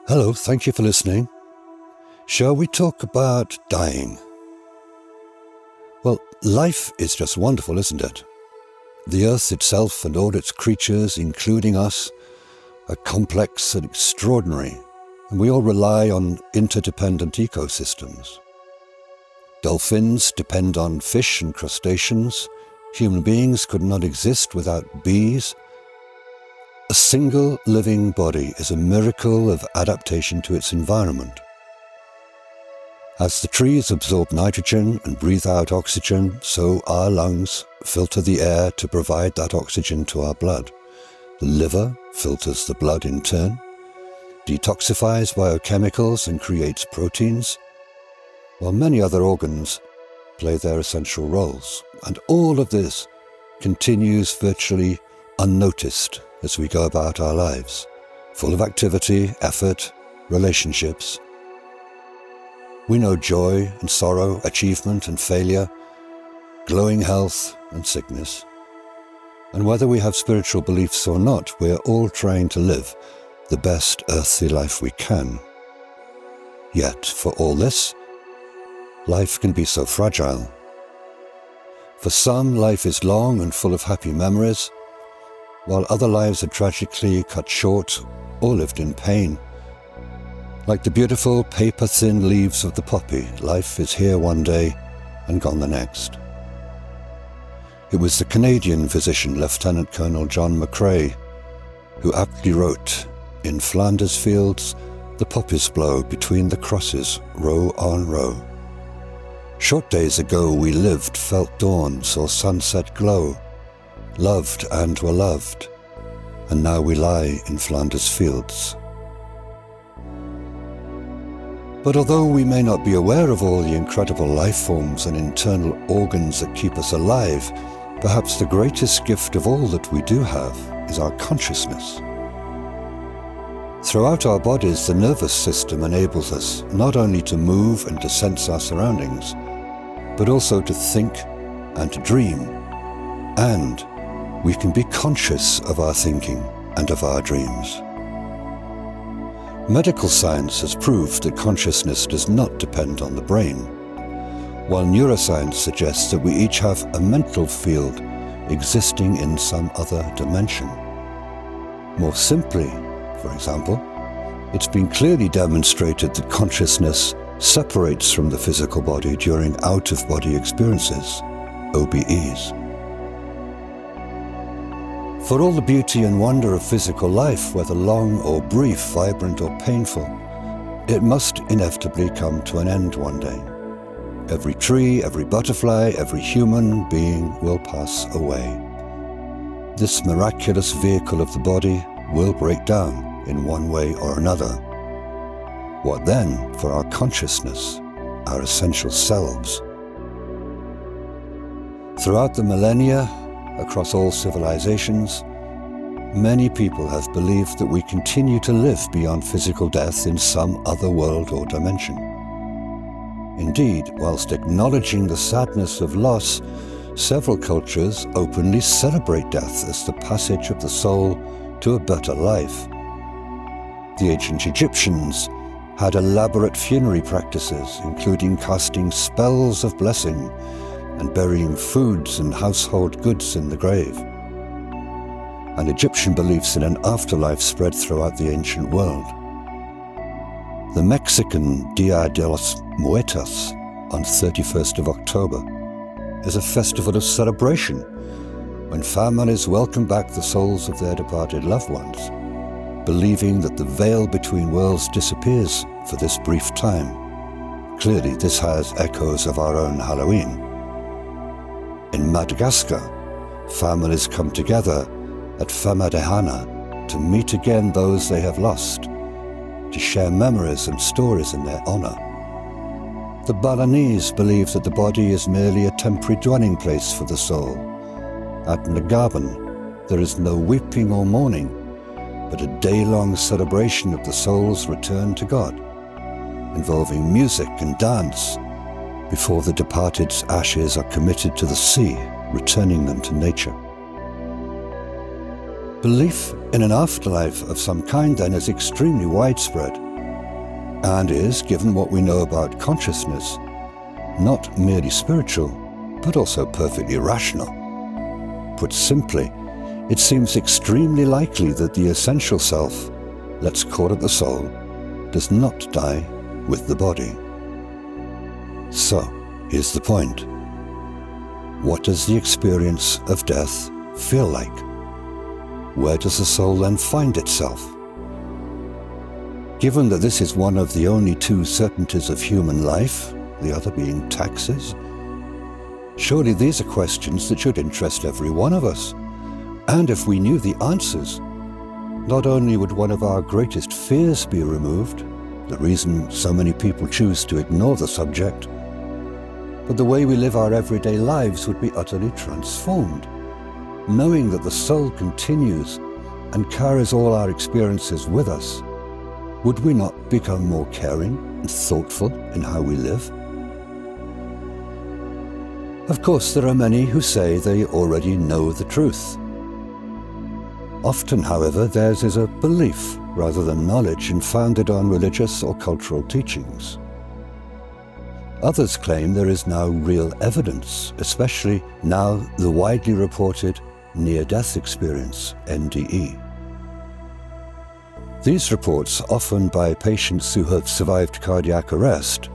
Hello, thank you for listening. Shall we talk about dying? Well, life is just wonderful, isn't it? The earth itself and all its creatures, including us, are complex and extraordinary, and we all rely on interdependent ecosystems. Dolphins depend on fish and crustaceans. Human beings could not exist without bees. A single living body is a miracle of adaptation to its environment. As the trees absorb nitrogen and breathe out oxygen, so our lungs filter the air to provide that oxygen to our blood. The liver filters the blood in turn, detoxifies biochemicals and creates proteins, while many other organs play their essential roles. And all of this continues virtually unnoticed as we go about our lives, full of activity, effort, relationships. We know joy and sorrow, achievement and failure, glowing health and sickness. And whether we have spiritual beliefs or not, we're all trying to live the best earthly life we can. Yet, for all this, life can be so fragile. For some, life is long and full of happy memories, while other lives are tragically cut short or lived in pain. Like the beautiful paper-thin leaves of the poppy, life is here one day and gone the next. It was the Canadian physician Lieutenant Colonel John McCrae who aptly wrote, "In Flanders fields the poppies blow between the crosses, row on row. Short days ago we lived, felt dawn, saw sunset glow, loved and were loved, and now we lie in Flanders fields." But although we may not be aware of all the incredible life forms and internal organs that keep us alive, perhaps the greatest gift of all that we do have is our consciousness. Throughout our bodies, the nervous system enables us not only to move and to sense our surroundings, but also to think and to dream. And we can be conscious of our thinking and of our dreams. Medical science has proved that consciousness does not depend on the brain, while neuroscience suggests that we each have a mental field existing in some other dimension. More simply, for example, it's been clearly demonstrated that consciousness separates from the physical body during out-of-body experiences, OBEs. For all the beauty and wonder of physical life, whether long or brief, vibrant or painful, it must inevitably come to an end one day. Every tree, every butterfly, every human being will pass away. This miraculous vehicle of the body will break down in one way or another. What then for our consciousness, our essential selves? Throughout the millennia, across all civilizations, many people have believed that we continue to live beyond physical death in some other world or dimension. Indeed, whilst acknowledging the sadness of loss, several cultures openly celebrate death as the passage of the soul to a better life. The ancient Egyptians had elaborate funerary practices, including casting spells of blessing and burying foods and household goods in the grave. And Egyptian beliefs in an afterlife spread throughout the ancient world. The Mexican Dia de los Muertos on 31st of October is a festival of celebration when families welcome back the souls of their departed loved ones, believing that the veil between worlds disappears for this brief time. Clearly, this has echoes of our own Halloween. In Madagascar, families come together at Famadehana to meet again those they have lost, to share memories and stories in their honor. The Balinese believe that the body is merely a temporary dwelling place for the soul. At Nagaban, there is no weeping or mourning, but a day-long celebration of the soul's return to God, involving music and dance, before the departed's ashes are committed to the sea, returning them to nature. Belief in an afterlife of some kind then is extremely widespread, and is, given what we know about consciousness, not merely spiritual, but also perfectly rational. Put simply, it seems extremely likely that the essential self, let's call it the soul, does not die with the body. So, here's the point. What does the experience of death feel like? Where does the soul then find itself? Given that this is one of the only two certainties of human life, the other being taxes, surely these are questions that should interest every one of us. And if we knew the answers, not only would one of our greatest fears be removed, the reason so many people choose to ignore the subject, but the way we live our everyday lives would be utterly transformed. Knowing that the soul continues and carries all our experiences with us, would we not become more caring and thoughtful in how we live? Of course, there are many who say they already know the truth. Often, however, theirs is a belief rather than knowledge and founded on religious or cultural teachings. Others claim there is now real evidence, especially now the widely reported near-death experience, NDE. These reports, often by patients who have survived cardiac arrest,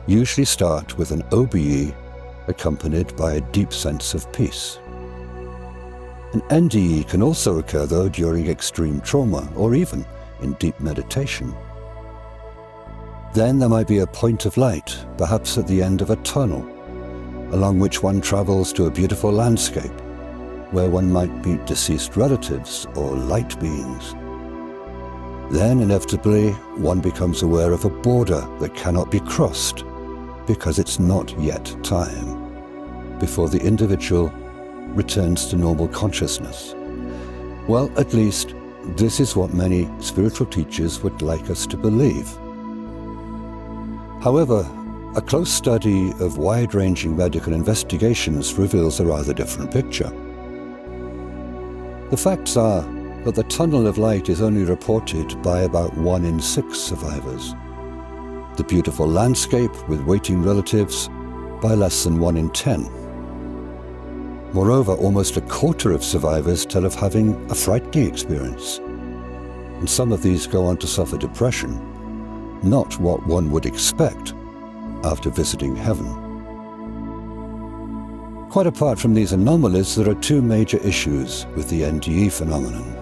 usually start with an OBE accompanied by a deep sense of peace. An NDE can also occur, though, during extreme trauma or even in deep meditation. Then there might be a point of light, perhaps at the end of a tunnel, along which one travels to a beautiful landscape, where one might meet deceased relatives or light beings. Then, inevitably, one becomes aware of a border that cannot be crossed, because it's not yet time, before the individual returns to normal consciousness. Well, at least, this is what many spiritual teachers would like us to believe. However, a close study of wide-ranging medical investigations reveals a rather different picture. The facts are that the tunnel of light is only reported by about 1 in 6 survivors. The beautiful landscape with waiting relatives by less than 1 in 10. Moreover, almost a quarter of survivors tell of having a frightening experience, and some of these go on to suffer depression, not what one would expect after visiting heaven. Quite apart from these anomalies, there are 2 major issues with the NDE phenomenon.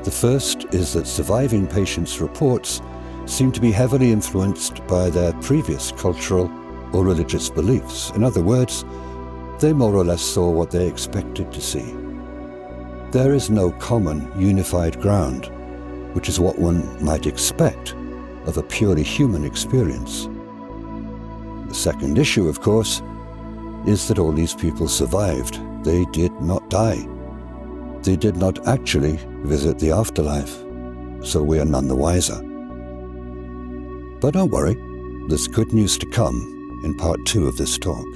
The first is that surviving patients' reports seem to be heavily influenced by their previous cultural or religious beliefs. In other words, they more or less saw what they expected to see. There is no common, unified ground, which is what one might expect of a purely human experience. The second issue, of course, is that all these people survived. They did not die. They did not actually visit the afterlife, so we are none the wiser. But don't worry, there's good news to come in part 2 of this talk.